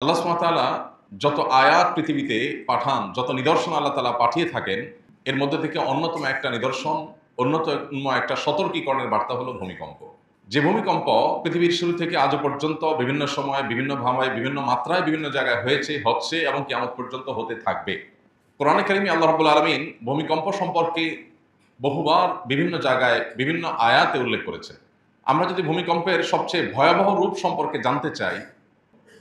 আল্লাহ সুবহানাহু ওয়া তাআলা যত আয়াত পৃথিবীতে পাঠান, যত নিদর্শন আল্লাহ তাআলা পাঠিয়ে থাকেন, এর মধ্যে থেকে অন্যতম একটা নিদর্শন, অন্যতম একটা সতর্কীকরণের বার্তা হলো ভূমিকম্প। যে ভূমিকম্প পৃথিবীর শুরু থেকে আজও পর্যন্ত বিভিন্ন সময়ে, বিভিন্ন ভাবে, বিভিন্ন মাত্রায়, বিভিন্ন জায়গায় হয়েছে, হচ্ছে এবং কিয়ামত পর্যন্ত হতে থাকবে। কোরআনে কারিমে আল্লাহ রাব্বুল আলামিন ভূমিকম্প সম্পর্কে বহুবার বিভিন্ন জায়গায় বিভিন্ন আয়াতে উল্লেখ করেছে। আমরা যদি ভূমিকম্পের সবচেয়ে ভয়াবহ রূপ সম্পর্কে জানতে চাই,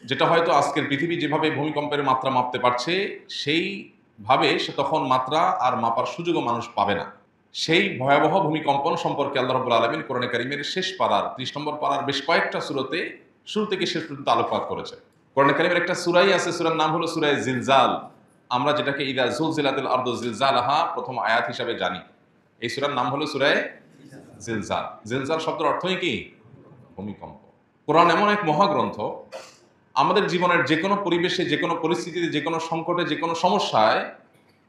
যেটা হয়তো আজকের পৃথিবী যেভাবে ভূমিকম্পের মাত্রা মাপতে পারছে, সেইভাবে সে তখন মাত্রা আর মাপার সুযোগও মানুষ পাবে না। সেই ভয়াবহ ভূমিকম্পন সম্পর্কে আল্লাহ রাব্বুল আলামিন কোরআনে কারিমের শেষ পারার ৩০ নম্বর পারার বেশ কয়েকটা সূরাতে শুরু থেকে শেষ পর্যন্ত আলোকপাত করেছে। কোরআনে কারিমের একটা সূরাই আছে, সূরার নাম হলো সূরা জিলজাল। আমরা যেটাকে ইযা যুলজিলাতিল আরদু জিলজালাহা প্রথম আয়াত হিসাবে জানি। এই সূরার নাম হলো সূরা জিলজাল। জিলজাল শব্দের অর্থই কি? ভূমিকম্প। কোরআন এমন এক মহাগ্রন্থ, আমাদের জীবনের যেকোনো পরিবেশে, যেকোনো পরিস্থিতিতে, যেকোনো সংকটে, যেকোনো সমস্যায়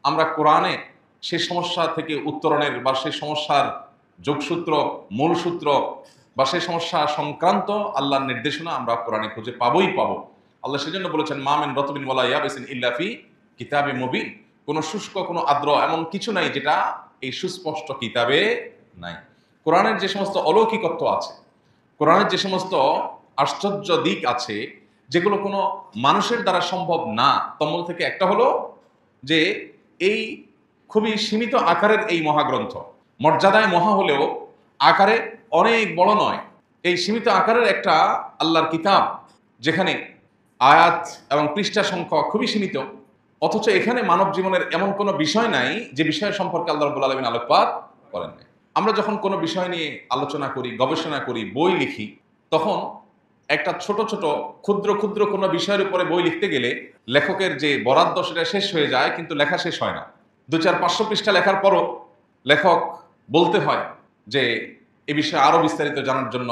আমরা কোরআনে সেই সমস্যা থেকে উত্তরণের বা সেই সমস্যার যোগসূত্র, মূলসূত্র বা সেই সমস্যা সংক্রান্ত আল্লাহর নির্দেশনা আমরা কোরআনে খুঁজে পাবোই পাবো। আল্লাহ সেজন্য বলেছেন, মা মিন রাতবিন ওয়ালা ইয়াবিসিন ইল্লা ফি কিতাবিম মুবিন। কোনো শুষ্ক, কোনো আর্দ্র এমন কিছু নাই যেটা এই সুস্পষ্ট কিতাবে নাই। কোরআনের যে সমস্ত অলৌকিকত্ব আছে, কোরআনের যে সমস্ত আশ্চর্য দিক আছে, যেগুলো কোনো মানুষের দ্বারা সম্ভব না, তন্মধ্য থেকে একটা হলো যে এই খুবই সীমিত আকারের এই মহাগ্রন্থ, মর্যাদায় মহা হলেও আকারে অনেক বড় নয়। এই সীমিত আকারের একটা আল্লাহর কিতাব, যেখানে আয়াত এবং পৃষ্ঠা সংখ্যা খুবই সীমিত, অথচ এখানে মানব জীবনের এমন কোনো বিষয় নাই যে বিষয় সম্পর্কে আল্লাহ রাব্বুল আলামিন আলোকপাত করেন নাই। আমরা যখন কোনো বিষয় নিয়ে আলোচনা করি, গবেষণা করি, বই লিখি, তখন একটা ছোট ছোট ক্ষুদ্র ক্ষুদ্র কোনো বিষয়ের উপরে বই লিখতে গেলে লেখকের যে বরাদ্দ সেটা শেষ হয়ে যায়, কিন্তু লেখা শেষ হয় না। ২-৪-৫০০ পৃষ্ঠা লেখার পরও লেখক বলতে হয় যে এ বিষয়ে আরো বিস্তারিত জানার জন্য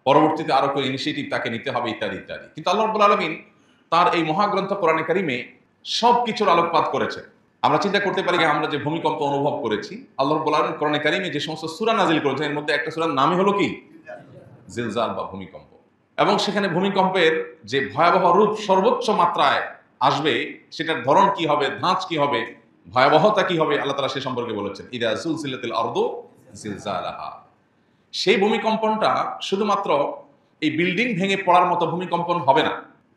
পরবর্তীতে আরো কোনো ইনিশিয়েটিভ তাকে নিতে হবে, ইত্যাদি ইত্যাদি। কিন্তু আল্লাহ রাব্বুল আলামিন তার এই মহাগ্রন্থ কোরআনে কারিমে সবকিছুর আলোকপাত করেছে। আমরা চিন্তা করতে পারি যে আমরা যে ভূমিকম্প অনুভব করেছি, আল্লাহ রাব্বুল আলামিন কোরআনে কারিমে যে সমস্ত সূরা নাজিল করেছেন, এর মধ্যে একটা সূরার নামই হলো কি? জিলজাল বা ভূমিকম্প। এবং সেখানে ভূমিকম্পের যে ভয়াবহ রূপ সর্বোচ্চ মাত্রায় আসবে, সেটার ধরন কি হবে, ধাঁচ কি হবে, ভয়াবহতা কি হবে, আল্লাহ তাআলা সে সম্পর্কে বলেছেন, ইযা যুলজিলাতিল আরদু জিলজালাহা। সেই ভূমিকম্পনটা শুধুমাত্র এই বিল্ডিং ভেঙে পড়ার মতো ভূমিকম্পন হবে না।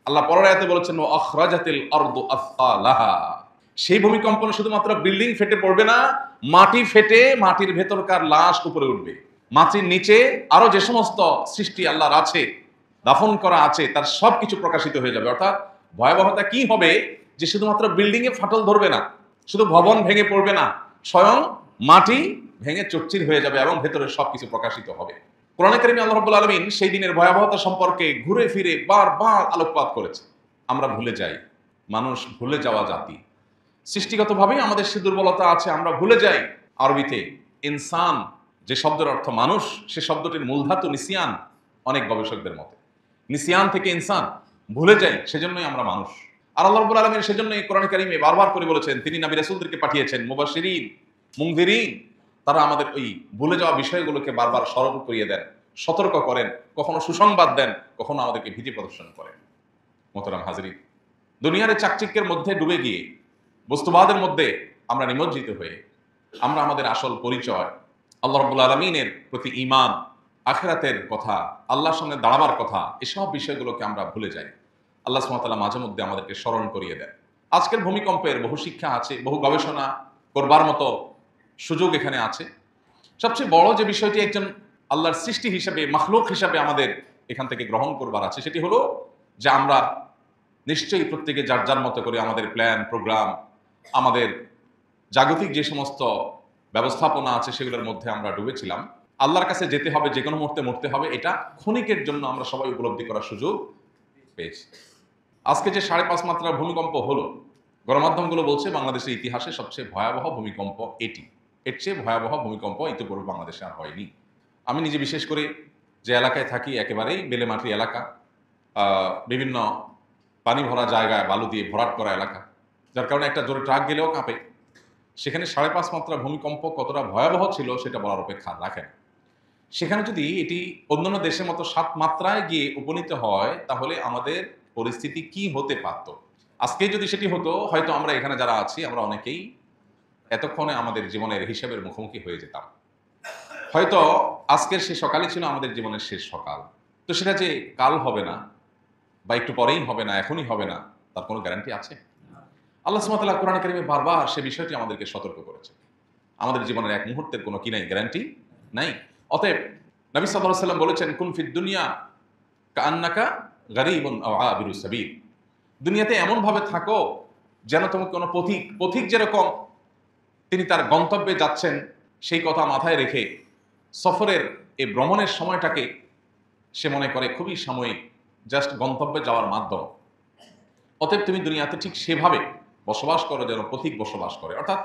আল্লাহ পরের আয়াতে বলেছেন, ওয়া আখরাজাতিল আরদু আসফালাহা। সেই ভূমিকম্পন শুধুমাত্র বিল্ডিং ফেটে পড়বে না, মাটি ফেটে মাটির ভেতরকার লাশ উপরে উঠবে। মাটির নিচে আরো যে সমস্ত সৃষ্টি আল্লাহর আছে, দাফন করা আছে, তার সবকিছু প্রকাশিত হয়ে যাবে। অর্থাৎ ভয়াবহতা কি হবে যে শুধুমাত্র বিল্ডিং এ ফাটল ধরবে না, শুধু ভবন ভেঙে পড়বে না, স্বয়ং মাটি ভেঙে চচ্চির হয়ে যাবে এবং ভেতরে সবকিছু প্রকাশিত হবে। কোরআনে কারিমে আল্লাহ রাব্বুল আলামিন সেই দিনের ভয়াবহতা সম্পর্কে ঘুরে ফিরে বারবার আলোকপাত করেছে। আমরা ভুলে যাই, মানুষ ভুলে যাওয়া জাতি। সৃষ্টিগতভাবেই আমাদের সে দুর্বলতা আছে, আমরা ভুলে যাই। আরবিতে ইনসান যে শব্দের অর্থ মানুষ, সে শব্দটির মূলধাতু নিসিয়ান। অনেক গবেষকদের মতে নিসিয়ান থেকে ইনসান, ভুলে যাই, সেজন্যই আমরা মানুষ। আর আল্লাহ রাব্বুল আলামিন সেজন্য এই কোরআন কারিমে বারবার করে বলেছেন, তিনি নবী রাসূলদেরকে পাঠিয়েছেন মুবাশশিরিন, মুনযিরিন। তারা আমাদের ওই ভুলে যাওয়া বিষয়গুলোকে বারবার স্মরণ করিয়ে দেন, সতর্ক করেন, কখনো সুসংবাদ দেন, কখনো আমাদেরকে ভীতি প্রদর্শন করেন। মোহতারাম হাজরিন, দুনিয়ার এই চাকচিক্যের মধ্যে ডুবে গিয়ে, বস্তুবাদের মধ্যে আমরা নিমজ্জিত হয়ে, আমরা আমাদের আসল পরিচয়, আল্লাহ রাব্বুল আলামিনের প্রতি ঈমান, আখিরাতের কথা, আল্লাহর সামনে দাঁড়াবার কথা, এসব বিষয়গুলোকে আমরা ভুলে যাই। আল্লাহ সুবহানাহু ওয়া তাআলা মাঝে মধ্যে আমাদেরকে স্মরণ করিয়ে দেন। আজকের ভূমিকম্পের বহু শিক্ষা আছে, বহু গবেষণা করবার মতো সুযোগ এখানে আছে। সবচেয়ে বড় যে বিষয়টি একজন আল্লাহর সৃষ্টি হিসেবে, মাখলুক হিসাবে আমাদের এখান থেকে গ্রহণ করবার আছে, সেটি হলো যে আমরা নিশ্চয়ই প্রত্যেকে যার যার মতো করে আমাদের প্ল্যান, প্রোগ্রাম, আমাদের জাগতিক যে সমস্ত ব্যবস্থাপনা আছে, সেগুলোর মধ্যে আমরা ডুবেছিলাম। আল্লাহর কাছে যেতে হবে, যে কোনো মুহূর্তে মরতে হবে, এটা ক্ষণিকের জন্য আমরা সবাই উপলব্ধি করার সুযোগ পেয়েছি। আজকে যে 5.5 মাত্রার ভূমিকম্প হলো, গণমাধ্যমগুলো বলছে বাংলাদেশের ইতিহাসে সবচেয়ে ভয়াবহ ভূমিকম্প এটি। এর চেয়ে ভয়াবহ ভূমিকম্প ইতিপূর্বে বাংলাদেশে আর হয়নি। আমি নিজে বিশেষ করে যে এলাকায় থাকি, একেবারেই বেলেমাটি এলাকা, বিভিন্ন পানি ভরা জায়গায় বালু দিয়ে ভরাট করা এলাকা, যার কারণে একটা জোরে ট্রাক গেলেও কাঁপে। সেখানে 5.5 মাত্রা ভূমিকম্প কতটা ভয়াবহ ছিল সেটা বলার অপেক্ষা রাখে না। সেখানে যদি এটি অন্যান্য দেশের মতো 7 মাত্রায় গিয়ে উপনীত হয়, তাহলে আমাদের পরিস্থিতি কি হতে পারত। আজকে যদি সেটি হতো, হয়তো আমরা এখানে যারা আছি আমরা অনেকেই এতক্ষণে আমাদের জীবনের হিসাবের মুখোমুখি হয়ে যেতাম। হয়তো আজকের সে সকালই ছিল আমাদের জীবনের শেষ সকাল। তো সেটা যে কাল হবে না বা একটু পরেই হবে না, এখনই হবে না, তার কোনো গ্যারান্টি আছে? আল্লাহ সুবহানাহু ওয়া তাআলা কোরআনে কারিমে বারবার সে বিষয়টি আমাদেরকে সতর্ক করেছে। আমাদের জীবনের এক মুহূর্তের কোনো কি নাই, গ্যারান্টি নাই। অতএব নবী সাল্লাল্লাহু আলাইহি ওয়াসাল্লাম বলেছেন, কুন ফিদ দুনিয়া কাআন্নাকা গারীবুন আও আবিরুস সাবিল। দুনিয়াতে এমন ভাবে থাকো যেন তুমি কোনো পথিক যেরকম তিনি তার গন্তব্যে যাচ্ছেন সেই কথা মাথায় রেখে সফরের এই ভ্রমণের সময়টাকে সে মনে করে খুবই সাময়িক, জাস্ট গন্তব্যে যাওয়ার মাধ্যম। অতএব তুমি দুনিয়াতে ঠিক সেভাবে বসবাস করো যেন পথিক বসবাস করে। অর্থাৎ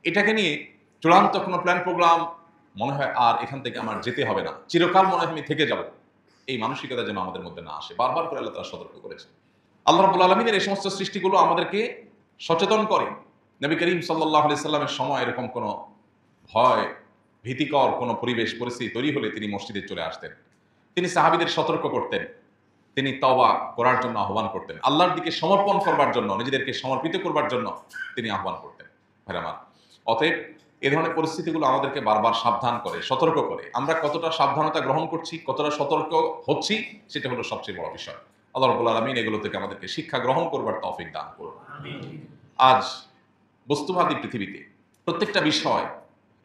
এটাকে নিয়ে চূড়ান্ত কোনো প্ল্যান প্রোগ্রাম মনে হয় আর এখান থেকে আমার যেতে হবে না, চিরকাল মনে হয় আমি থেকে যাব, এই মানসিকতা যেন আমাদের মধ্যে না আসে। বারবার করে আল্লাহ তাআলা সতর্ক করেছে। আল্লাহ রাব্বুল আলামিনের এই সমস্ত সৃষ্টিগুলো আমাদেরকে সচেতন করে। নবী করিম সাল্লাল্লাহু আলাইহি সাল্লামের সময় এরকম কোনো ভয় ভীতিকর কোনো পরিবেশ পরিস্থিতি তৈরি হলে তিনি মসজিদে চলে আসতেন। তিনি সাহাবীদের সতর্ক করতেন, তিনি তওবা করার জন্য আহ্বান করতেন, আল্লাহর দিকে সমর্পণ করবার জন্য, নিজেদেরকে সমর্পিত করবার জন্য তিনি আহ্বান করতেন। ভাইরা আমার, অতএব এ ধরনের পরিস্থিতিগুলো আমাদেরকে বারবার সাবধান করে, সতর্ক করে। আমরা কতটা সাবধানতা গ্রহণ করছি, কতটা সতর্ক হচ্ছি, সেটা হলো সবচেয়ে বড় বিষয়। আল্লাহ রাব্বুল আলামিন এগুলো থেকে আমাদেরকে শিক্ষা গ্রহণ করবার তৌফিক দান করুন। আজ বস্তুবাদী পৃথিবীতে প্রত্যেকটা বিষয়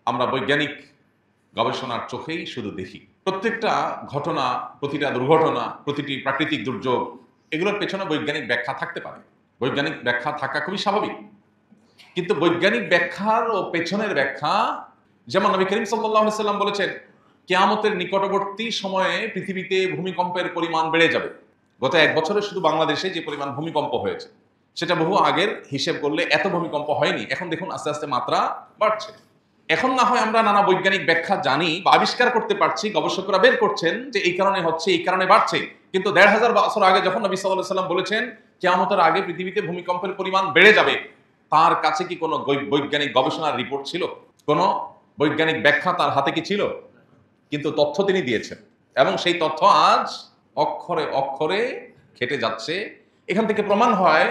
আমরা বৈজ্ঞানিক গবেষণার চোখেই শুধু দেখি। প্রত্যেকটা ঘটনা, প্রতিটা দুর্ঘটনা, প্রতিটি প্রাকৃতিক দুর্যোগ, এগুলোর পেছনে বৈজ্ঞানিক ব্যাখ্যা থাকতে পারে। বৈজ্ঞানিক ব্যাখ্যা থাকা খুবই স্বাভাবিক। কিন্তু বৈজ্ঞানিক ব্যাখ্যার ও পেছনের ব্যাখ্যা, যেমন নবী করিম সাল্লাল্লাহু আলাইহি সাল্লাম বলেছেন, কিয়ামতের নিকটবর্তী সময়ে পৃথিবীতে ভূমিকম্পের পরিমাণ বেড়ে যাবে। গত 1 বছরে শুধু বাংলাদেশে যে পরিমাণ ভূমিকম্প হয়েছে সেটা বহু আগের হিসেব করলে এত ভূমিকম্প হয়নি। এখন দেখুন আস্তে আস্তে মাত্রা বাড়ছে। এখন না হয় আমরা নানা বৈজ্ঞানিক ব্যাখ্যা জানি বা আবিষ্কার করতে পারছি, গবেষকরা বের করছেন যে এই কারণে হচ্ছে, এই কারণে বাড়ছে। কিন্তু ১৫০০ বছর আগে যখন নবী সাল্লাল্লাহু আলাইহি সাল্লাম বলেছেন কিয়ামতের আগে পৃথিবীতে ভূমিকম্পের পরিমাণ বেড়ে যাবে, তার কাছে কি কোনো বৈজ্ঞানিক গবেষণার রিপোর্ট ছিল? কোনো বৈজ্ঞানিক ব্যাখ্যা তার হাতে কি ছিল? কিন্তু তথ্য তিনি দিয়েছেন এবং সেই তথ্য আজ অক্ষরে অক্ষরে খেটে যাচ্ছে। এখান থেকে প্রমাণ হয়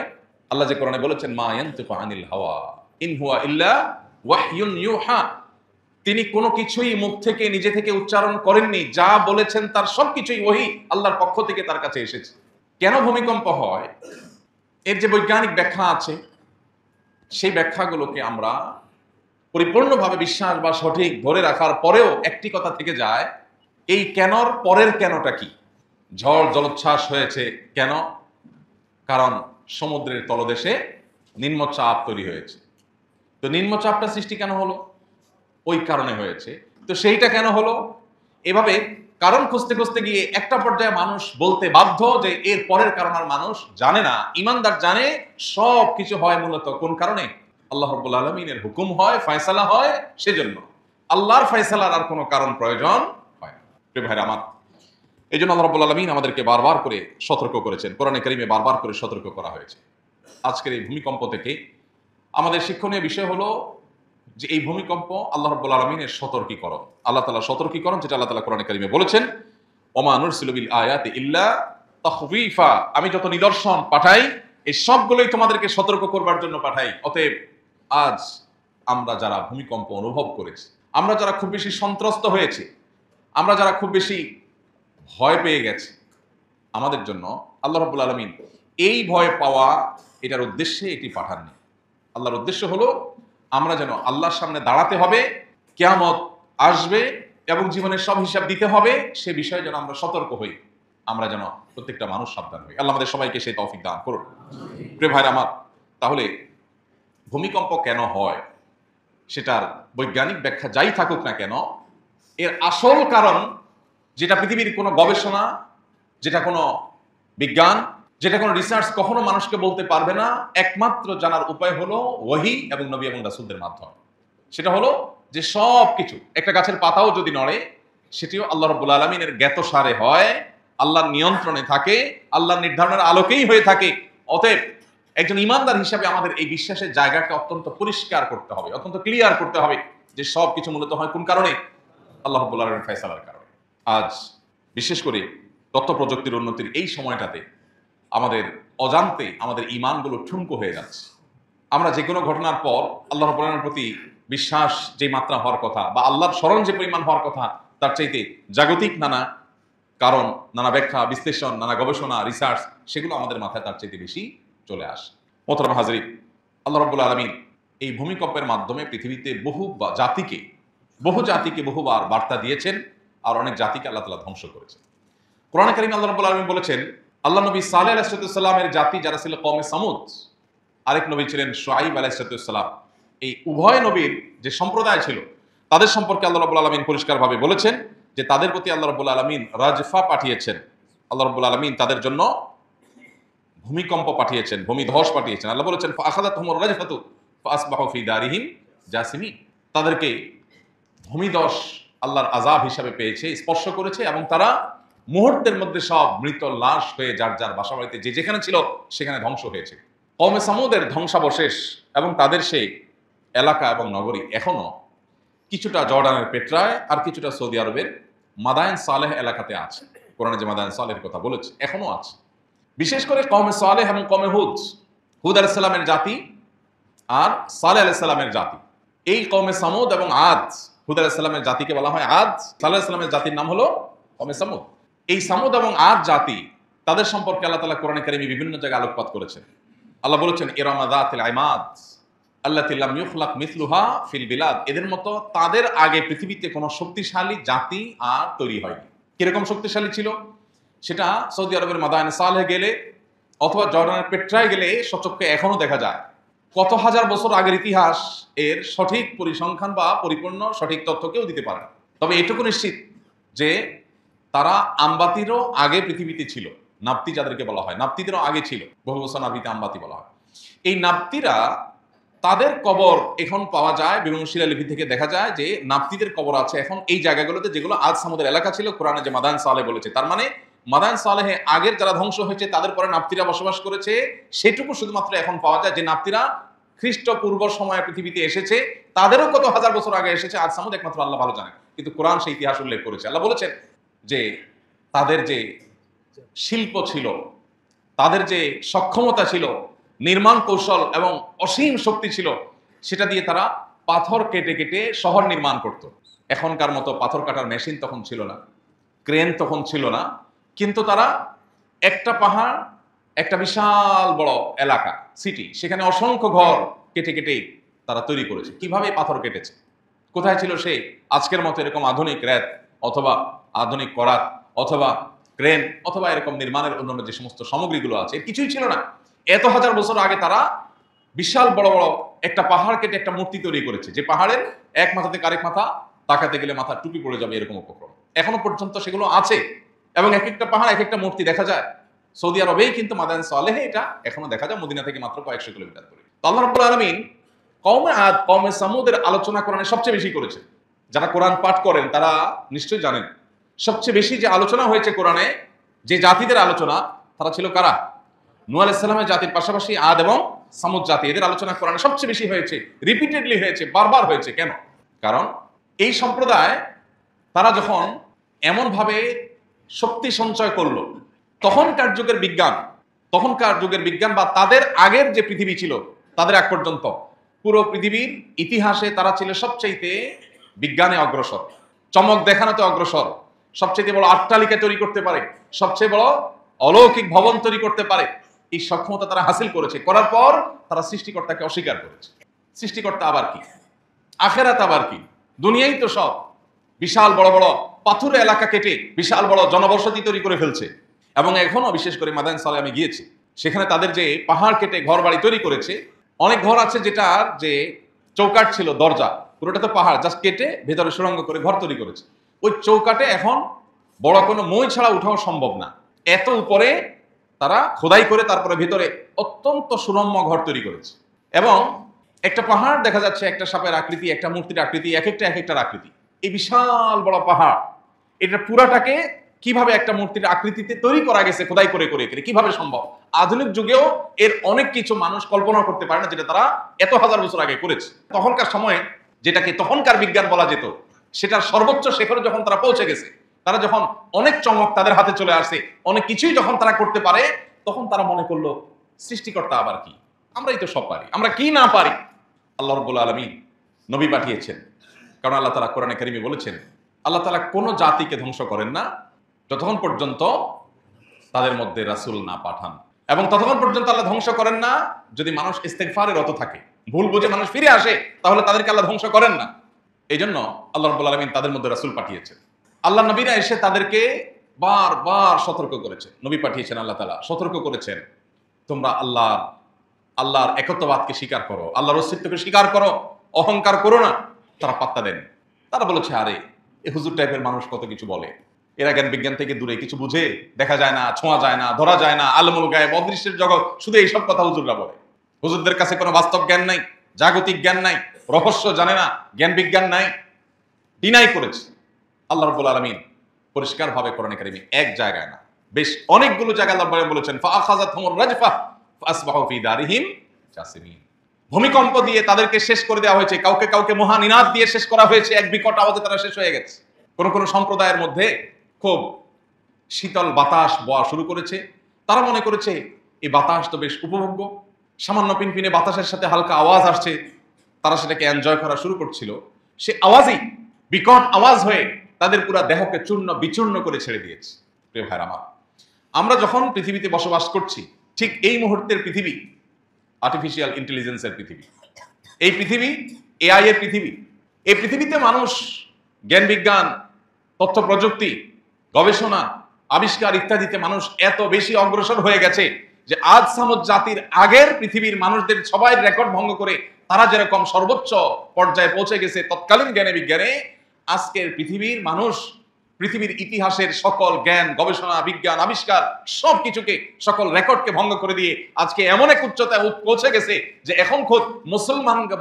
আল্লাহ যে কোরআনে বলেছেন, মা ইয়ানতিকু আনিল হাওয়া ইন হুয়া ইল্লা ওয়াহয়ুন ইউহা। তিনি কোনো কিছুই মুখ থেকে নিজে থেকে উচ্চারণ করেননি, যা বলেছেন তার সবকিছুই ওহী আল্লাহর পক্ষ থেকে তার কাছে এসেছে। কেন ভূমিকম্প হয়, এর যে বৈজ্ঞানিক ব্যাখ্যা আছে সেই ব্যাখ্যাগুলোকে আমরা পরিপূর্ণভাবে বিশ্বাস বা সঠিক ধরে রাখার পরেও একটি কথা থেকে যায়, এই কেনর পরের কেনটা কি? ঝড় জলোচ্ছ্বাস হয়েছে কেন? কারণ সমুদ্রের তলদেশে নিম্নচাপ তৈরি হয়েছে। তো নিম্নচাপটা সৃষ্টি কেন হলো? ওই কারণে হয়েছে। তো সেইটা কেন হলো? এভাবে কারণ খুঁজতে খুঁজতে গিয়ে একটা পর্যায়ে মানুষ বলতে বাধ্য যে এর পরের কারণ আর মানুষ জানে না। ঈমানদার জানে সব কিছু হয় মূলত কোন কারণে? আল্লাহ রাব্বুল আলামিনের হুকুম হয়, ফয়সালা হয়, সেজন্য আল্লাহর ফয়সালার আর কোনো কারণ প্রয়োজন হয় না। প্রিয় ভাইরা আমার, এই জন্য আল্লাহ রাব্বুল আলামিন আমাদেরকে বারবার করে সতর্ক করেছেন, কোরআনে কারিমে বারবার করে সতর্ক করা হয়েছে। আজকের এই ভূমিকম্প থেকে আমাদের শিক্ষণীয় বিষয় হলো যে এই ভূমিকম্প আল্লাহ রাব্বুল আলামিনের সতর্কীকরণ। আল্লাহ তাআলা সতর্কীকরণ, যেটা আল্লাহ তাআলা কোরআনে কারিমে বলেছেন, ওমা নুরসিলু বিল আয়াতি ইল্লা তাখওয়িফা। আমি যত নিদর্শন পাঠাই এই সবগুলোই তোমাদেরকে সতর্ক করবার জন্য পাঠাই। অতএব আজ আমরা যারা ভূমিকম্প অনুভব করেছি, আমরা যারা খুব বেশি সন্ত্রস্ত হয়েছি, আমরা যারা খুব বেশি ভয় পেয়ে গেছি, আমাদের জন্য আল্লাহ রাব্বুল আলামিন এই ভয় পাওয়া এটার উদ্দেশ্যে এটি পাঠাননি। আল্লাহর উদ্দেশ্য হলো আমরা যেন আল্লাহর সামনে দাঁড়াতে হবে, কিয়ামত আসবে এবং জীবনের সব হিসাব দিতে হবে, সে বিষয়ে যেন আমরা সতর্ক হই, আমরা যেন প্রত্যেকটা মানুষ সাবধান হই। আল্লাহ আমাদের সবাইকে সেই তৌফিক দান করুন। প্রিয় ভাইরা আমার, তাহলে ভূমিকম্প কেন হয় সেটার বৈজ্ঞানিক ব্যাখ্যা যাই থাকুক না কেন, এর আসল কারণ যেটা পৃথিবীর কোনো গবেষণা, যেটা কোনো বিজ্ঞান, যেটা কোনো রিসার্চ কখনো মানুষকে বলতে পারবে না, একমাত্র জানার উপায় হলো ওহী এবং নবী এবং রাসূলদের মাধ্যমে। সেটা হলো যে সব কিছু, একটা গাছের পাতাও যদি নড়ে সেটিও আল্লাহ রাব্বুল আলামিনের জ্ঞাতসারে হয়, আল্লাহর নিয়ন্ত্রণে থাকে, আল্লাহর নির্ধারণের আলোকেই হয়ে থাকে। অতএব একজন ঈমানদার হিসাবে আমাদের এই বিশ্বাসের জায়গাকে অত্যন্ত পরিষ্কার করতে হবে, অত্যন্ত ক্লিয়ার করতে হবে যে সব কিছু মূলত হয় কোন কারণে? আল্লাহ রাব্বুল আলামিনের ফয়সালার কারণে। আজ বিশেষ করে তথ্য প্রযুক্তির উন্নতির এই সময়টাতে আমাদের অজান্তে আমাদের ঈমানগুলো ঠুনকো হয়ে যাচ্ছে। আমরা যে কোনো ঘটনার পর আল্লাহ রাব্বুল আলামিনের প্রতি বিশ্বাস যে মাত্রা হওয়ার কথা বা আল্লাহর স্মরণ যে পরিমাণ হওয়ার কথা, তার চাইতে জাগতিক নানা কারণ, নানা ব্যাখ্যা, বিশ্লেষণ, নানা গবেষণা, রিসার্চ, সেগুলো আমাদের মাথায় তার চাইতে বেশি চলে আসে। মোহতারাম হাজরিন, আল্লাহ রাব্বুল আলামিন এই ভূমিকম্পের মাধ্যমে পৃথিবীতে বহু জাতিকে বহুবার বার্তা দিয়েছেন, আর অনেক জাতিকে আল্লাহ তাআলা ধ্বংস করেছেন। কোরআনে কারীমে আল্লাহ রাব্বুল আলামিন বলেছেন, আল্লাহ নবী সালেহ আলাইহিস সালামের জাতি যারা ছিল কওমে সামুদ, আরেক নবী ছিলেন শুআয়ব আলাইহিস সালাম, এই উভয় নবীর যে সম্প্রদায় ছিল তাদের সম্পর্কে আল্লাহ রাব্বুল আলামিন পরিষ্কারভাবে বলেছেন যে তাদের প্রতি আল্লাহ রাব্বুল আলামিন রাজফা পাঠিয়েছেন। আল্লাহ রাব্বুল আলামিন তাদের জন্য ভূমিকম্প পাঠিয়েছেন, ভূমিধস পাঠিয়েছেন। আল্লাহ বলেছেন ফাআখাযাতহুমুর রাজফাতু ফাআসবাহু ফি দারিহিম জাসিমিন। তাদেরকে ভূমিধস আল্লাহর আযাব হিসাবে পেয়েছে, স্পর্শ করেছে, এবং তারা মুহূর্তের মধ্যে সব মৃত লাশ হয়ে যার যার বাসাবাড়িতে যে যেখানে ছিল সেখানে ধ্বংস হয়েছে। কওমে সামুদের ধ্বংসাবশেষ এবং তাদের সেই এলাকা এবং নগরী এখনো কিছুটা জর্ডানের পেট্রায় আর কিছুটা সৌদি আরবের মাদায়েন সালেহ এলাকাতে আছে। কোরআনে যে মাদায়েন সালেহের কথা বলেছে এখনো আছে। বিশেষ করে কওমে সালেহ এবং কওমে হুদ আলাইহিস সালামের জাতি আর সালেহ আলাইহিস সালামের জাতি, এই কওমে সামুদ এবং আদ, হুদ আলাইহিস সালামের জাতিকে বলা হয় আদ, সালেহ আলাইহিস সালামের জাতির নাম হলো কওমে সামুদ। এই সামুদ এবং আদ জাতি, তাদের সম্পর্কে আল্লাহ তাআলা কোরআনে কারীমে বিভিন্ন জায়গায় আলোকপাত করেছেন। আল্লাহ বলেছেন ইরামা যাতিল ইমাদ আল্লাতী লাম ইউখলাক মিসলুহা ফিল বিলাদ। এদের মতো তাদের আগে পৃথিবীতে কোনো শক্তিশালী জাতি আর তৈরি হয়নি। কিরকম শক্তিশালী ছিল সেটা সৌদি আরবের মাদায়েন সালেহ গেলে অথবা জর্ডানের পেট্রায় গেলে সচক্ষে এখনো দেখা যায়। কত হাজার বছর আগের ইতিহাস এর সঠিক পরিসংখ্যান বা পরিপূর্ণ সঠিক তথ্য কেউ দিতে পারে না। তবে এটুকু নিশ্চিত যে তারা আমবাতিরও আগে পৃথিবীতে ছিল। নাপ্তি যাদেরকে বলা হয়, নাপ্তিদেরও আগে ছিল। বহু বছর নাবিতে আমবাতি বলা হয়। এই নাপ্তিরা, তাদের কবর এখন পাওয়া যায়, বিভিন্ন শিলালিপি থেকে দেখা যায় যে নাপ্তিদের কবর আছে এখন এই জায়গাগুলোতে যেগুলো আজ সামুদের এলাকা ছিল। কোরআনে যে মাদায়েন সালেহ বলেছে, তার মানে মাদায়েন সালেহে আগের যারা ধ্বংস হয়েছে তাদের পরে নাপ্তিরা বসবাস করেছে, সেটুকু শুধুমাত্র এখন পাওয়া যায়। যে নাপ্তিরা খ্রিস্টপূর্ব সময়ে পৃথিবীতে এসেছে, তাদেরও কত হাজার বছর আগে এসেছে আজ সামুদ একমাত্র আল্লাহ ভালো জানে। কিন্তু কোরআন সেই ইতিহাস উল্লেখ করেছে। আল্লাহ বলেছেন যে তাদের যে শিল্প ছিল, তাদের যে সক্ষমতা ছিল, নির্মাণ কৌশল এবং অসীম শক্তি ছিল, সেটা দিয়ে তারা পাথর কেটে কেটে শহর নির্মাণ করত। এখনকার মতো পাথর কাটার মেশিন তখন ছিল না, ক্রেন তখন ছিল না, কিন্তু তারা একটা পাহাড়, একটা বিশাল বড় এলাকা, সিটি, সেখানে অসংখ্য ঘর কেটে কেটে তারা তৈরি করেছে। কিভাবে পাথর কেটেছে? কোথায় ছিল সে আজকের মতো এরকম আধুনিক রেত অথবা আধুনিক করাত অথবা ক্রেন অথবা এরকম নির্মাণের অন্যান্য যে সমস্ত সামগ্রীগুলো আছে, কিছুই ছিল না। এত হাজার বছর আগে তারা বিশাল বড় বড় একটা পাহাড় কেটে একটা মূর্তি তৈরি করেছে, যে পাহাড়ের এক মাথা থেকে আরেক মাথা তাকাতে গেলে মাথা টুপি পড়ে যাবে, এরকম উপক্রম এখনো পর্যন্ত সেগুলো আছে। এবং এক একটা পাহাড় এক একটা মূর্তি দেখা যায়। সৌদি আরবেই কিন্তু মাদায়েন সালেহে এটা এখনো দেখা যায়, মদিনা থেকে মাত্র কয়েকশো কিলোমিটার দূরে। আল্লাহ রাব্বুল আলামিন কওমে আদ, কওমে সামুদের আলোচনা কোরআনে সবচেয়ে বেশি করেছে। যারা কোরআন পাঠ করেন তারা নিশ্চয়ই জানেন সবচেয়ে বেশি যে আলোচনা হয়েছে কোরআনে, যে জাতিদের আলোচনা, তারা ছিল কারা? নূহ আলাইহিস সালামের জাতির পাশাপাশি আদ এবং সামুদ জাতি, এদের আলোচনা কোরআনে সবচেয়ে বেশি হয়েছে, রিপিটেডলি হয়েছে, বারবার হয়েছে। কেন? কারণ এই সম্প্রদায় তারা যখন এমনভাবে শক্তি সঞ্চয় করলো, তখনকার যুগের বিজ্ঞান বা তাদের আগের যে পৃথিবী ছিল, তাদের আগ পর্যন্ত পুরো পৃথিবীর ইতিহাসে তারা ছিল সবচাইতে বিজ্ঞানে অগ্রসর, চমক দেখানোতে অগ্রসর, সবচেয়ে বড় অট্টালিকা তৈরি করতে পারে, সবচেয়ে বড় অলৌকিক ভবন তৈরি করতে পারে। এই সক্ষমতা তারা হাসিল করেছে। করার পর তারা সৃষ্টিকর্তাকে অস্বীকার করেছে। সৃষ্টিকর্তা আবার কি, আখেরাত আবার কি, দুনিয়াই তো সব। বিশাল বড় বড় পাথুরে এলাকা কেটে বিশাল বড় জনবসতি তৈরি করে ফেলছে। এবং এখনো বিশেষ করে মাদায়েন সালেহ আমি গিয়েছি, সেখানে তাদের যে পাহাড় কেটে ঘর বাড়ি তৈরি করেছে, অনেক ঘর আছে যেটার যে চৌকাঠ ছিল, দরজা, পুরোটা তো পাহাড় জাস্ট কেটে ভেতরে সুড়ঙ্গ করে ঘর তৈরি করেছে। ওই চৌকাঠে এখন বড় কোনো মই ছাড়া উঠাও সম্ভব না, এত উপরে তারা খোদাই করে তারপরে ভেতরে অত্যন্ত সুরম্য ঘর তৈরি করেছে। এবং একটা পাহাড় দেখা যাচ্ছে, একটা সাপের আকৃতি, একটা মূর্তির আকৃতি, এক একটার আকৃতি। এই বিশাল বড় পাহাড়, এটা পুরাটাকে কিভাবে একটা মূর্তির আকৃতিতে তৈরি করা গেছে খোদাই করে করে, কিভাবে সম্ভব? আধুনিক যুগেও এর অনেক কিছু মানুষ কল্পনা করতে পারে না, যেটা তারা এত হাজার বছর আগে করেছে। তখনকার সময়ে যেটাকে তখনকার বিজ্ঞান বলা যেত, সেটার সর্বোচ্চ শেখরে যখন তারা পৌঁছে গেছে, তারা যখন অনেক চমক তাদের হাতে চলে আসে, অনেক কিছুই যখন তারা করতে পারে, তখন তারা মনে করলো সৃষ্টিকর্তা আবার কি? আমরাই তো সব পারি, আমরা কি না পারি? আল্লাহ রাব্বুল আলামিন নবী পাঠিয়েছেন, কারণ আল্লাহ তাআলা কোরআনে কারিমে বলেছেন আল্লাহ তাআলা কোনো জাতিকে ধ্বংস করেন না যতক্ষণ পর্যন্ত তাদের মধ্যে রাসূল না পাঠান, এবং ততক্ষণ পর্যন্ত আল্লাহ ধ্বংস করেন না যদি মানুষ ইস্তেগফারে রত থাকে, ভুল বুঝে মানুষ ফিরে আসে, তাহলে তাদেরকে আল্লাহ ধ্বংস করেন না। এই জন্য আল্লাহ রাব্বুল আলামিন তাদের মধ্যে রাসূল পাঠিয়েছেন। আল্লাহ নবীরা এসে তাদেরকে বারবার সতর্ক করেছেন, নবী পাঠিয়েছেন আল্লাহ তাআলা সতর্ক করেছেন, তোমরা আল্লাহর একত্ববাদকে স্বীকার করো, আল্লাহর অস্তিত্বকে স্বীকার করো, অহংকার করো না। তারা পাত্তা দেন, তারা বলেছে আরে এই হুজুর টাইপের মানুষ কত কিছু বলে, এরা জ্ঞান বিজ্ঞান থেকে দূরে, কিছু বুঝে, দেখা যায় না, ছোঁয়া যায় না, ধরা যায় না, আলমুল গায়েব, অদৃশ্যের জগৎ, শুধু এইসব কথা হুজুররা বলে। হুজুরদের কাছে কোনো বাস্তব জ্ঞান নাই, জাগতিক জ্ঞান নাই, রহস্য জানে না, জ্ঞান বিজ্ঞান নাই, ডিনাই করেছে। আল্লাহ রাব্বুল আলামিন পরিষ্কারভাবে কোরআনে কারিমে এক জায়গায় না, বেশ অনেকগুলো জায়গায় আল্লাহ বলেছেন ফাআখাযাতহুমুর রাজফা ফাআসবাহু ফি দারিহিম জাসিমিন। ভূমিকম্প দিয়ে তাদেরকে শেষ করে দেওয়া হয়েছে, কাউকে কাউকে মহানিনাদ দিয়ে শেষ করা হয়েছে, এক বিকট আওয়াজে তারা শেষ হয়ে গেছে। কোন কোন সম্প্রদায়ের মধ্যে খুব শীতল বাতাস বওয়া শুরু করেছে, তারা মনে করেছে এই বাতাস তো বেশ উপভোগ্য, সামান্য পিনপিনে বাতাসের সাথে হালকা আওয়াজ আসছে, তারা সেটাকে এনজয় করা শুরু করছিল। সে আওয়াজই বিকট আওয়াজ হয়ে তাদের পুরো দেহকে চূর্ণ বিচূর্ণ করে ছেড়ে দিয়েছে। প্রিয় ভাইরা আমার, আমরা যখন পৃথিবীতে বসবাস করছি, ঠিক এই মুহূর্তের পৃথিবী আর্টিফিশিয়াল ইন্টেলিজেন্সের পৃথিবী, এই পৃথিবী এআই এর পৃথিবী। এই পৃথিবীতে মানুষ জ্ঞান বিজ্ঞান, তথ্য প্রযুক্তি, গবেষণা, আবিষ্কার ইত্যাদিতে মানুষ এত বেশি অগ্রসর হয়ে গেছে যে আজ সামুদ জাতির আগের পৃথিবীর মানুষদের সবাই রেকর্ড ভঙ্গ করে তারা যেরকম সর্বোচ্চ পর্যায়ে পৌঁছে গেছে তৎকালীন জ্ঞানে বিজ্ঞানে, আজকের পৃথিবীর মানুষ পৃথিবীর ইতিহাসের সকল জ্ঞান, গবেষণা, বিজ্ঞান, আবিষ্কার সবকিছুকে, সকল রেকর্ডকে ভঙ্গ করে দিয়ে আজকে এমন এক উচ্চতায় পৌঁছে গেছে যে এখন খোদ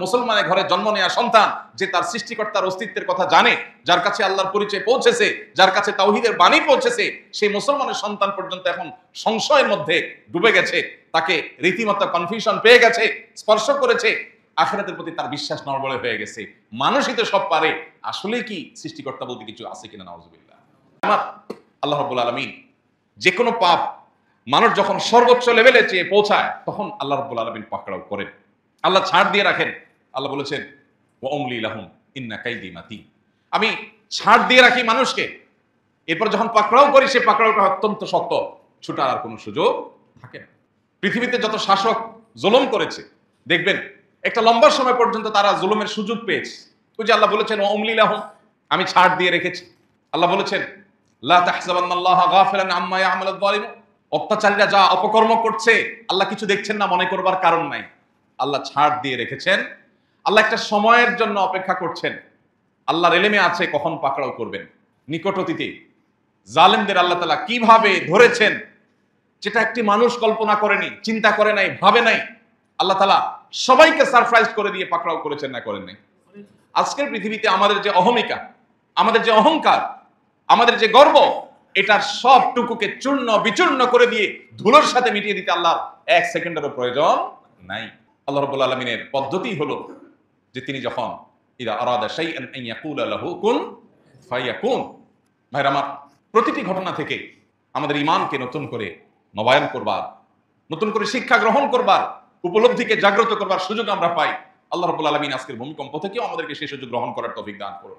মুসলমানের ঘরে জন্ম নেওয়া সন্তান যে তার সৃষ্টিকর্তার অস্তিত্বের কথা জানে, যার কাছে আল্লাহর পরিচয় পৌঁছেছে, যার কাছে তাওহীদের বাণী পৌঁছেছে, সেই মুসলমানের সন্তান পর্যন্ত এখন সংশয়ের মধ্যে ডুবে গেছে, তাকে রীতিমতো কনফিউশন পেয়ে গেছে, স্পর্শ করেছে, আখিরাতের প্রতি তার বিশ্বাস নড়বড়ে হয়ে গেছে। মানুষই তো সব পারে, আসলে কি সৃষ্টিকর্তা বলতে কিছু আছে কিনা? নাউজুবিল্লাহ। আমার আল্লাহ রাব্বুল আলামিন যে কোনো পাপ মানুষ যখন সর্বোচ্চ লেভেলে চেয়ে পৌঁছায়, তখন আল্লাহ রাব্বুল আলামিন পাকড়াও করেন, আল্লাহ ছাড় দিয়ে রাখেন। আল্লাহ বলেছেন ওয়া উমলি লাহুম ইন্না কাইদি মাতিন, আমি ছাড় দিয়ে রাখি মানুষকে, এরপর যখন পাকড়াও করি সে পাকড়াওটা অত্যন্ত শক্ত, ছুটার আর কোনো সুযোগ থাকে না। পৃথিবীতে যত শাসক জুলুম করেছে, দেখবেন একটা লম্বা সময় পর্যন্ত তারা জুলুমের সুযোগ পেয়েছে। ওই যে আল্লাহ বলেছেন ওয়া উমলি লাহুম, আমি ছাড় দিয়ে রেখেছি। আল্লাহ বলেছেন লা তাহসাবান্নাল্লাহা গাফিলান আম্মা ইয়ামালুয যালিমুন, অত্যাচারীরা যা অপকর্ম করছে আল্লাহ কিছু দেখছেন না মনে করবার কারণ নাই। আল্লাহ ছাড় দিয়ে রেখেছেন, আল্লাহ একটা সময়ের জন্য অপেক্ষা করছেন, আল্লাহর ইলমে আছে কখন পাকড়াও করবেন। নিকট অতীতে জালেমদের আল্লাহ তাআলা কিভাবে ধরেছেন, যেটা একটি মানুষ কল্পনা করেনি, চিন্তা করে নাই, ভাবে নাই, আল্লাহ তাআলা সবাইকে সারপ্রাইজ করে দিয়ে পাকড়াও করেছেন না করেন নাই? আজকের পৃথিবীতে আমাদের যে অহমিকা, আমাদের যে অহংকার, আমাদের যে গর্ব, এটার সবটুকুকে চূর্ণ বিচূর্ণ করে দিয়ে ধুলোর সাথে মিটিয়ে দিতে আল্লাহর এক সেকেন্ডেরও প্রয়োজন নাই। আল্লাহ রাব্বুল আলামিনের পদ্ধতি হলো যে তিনি যখন ইদা আরাদা শাইআন আন ইয়াকুলা লাহু কুন ফায়াকুন। ভাইরা আমার, প্রতিটি ঘটনা থেকে আমাদের ঈমানকে নতুন করে নবায়ন করবার, নতুন করে শিক্ষা গ্রহণ করবার, উপলব্ধিকে জাগ্রত করবার সুযোগ আমরা পাই। আল্লাহ রাব্বুল আলামিন আজকের ভূমিকম্প থেকেও আমাদেরকে সেই সুযোগ গ্রহণ করার তৌফিক দান করুন।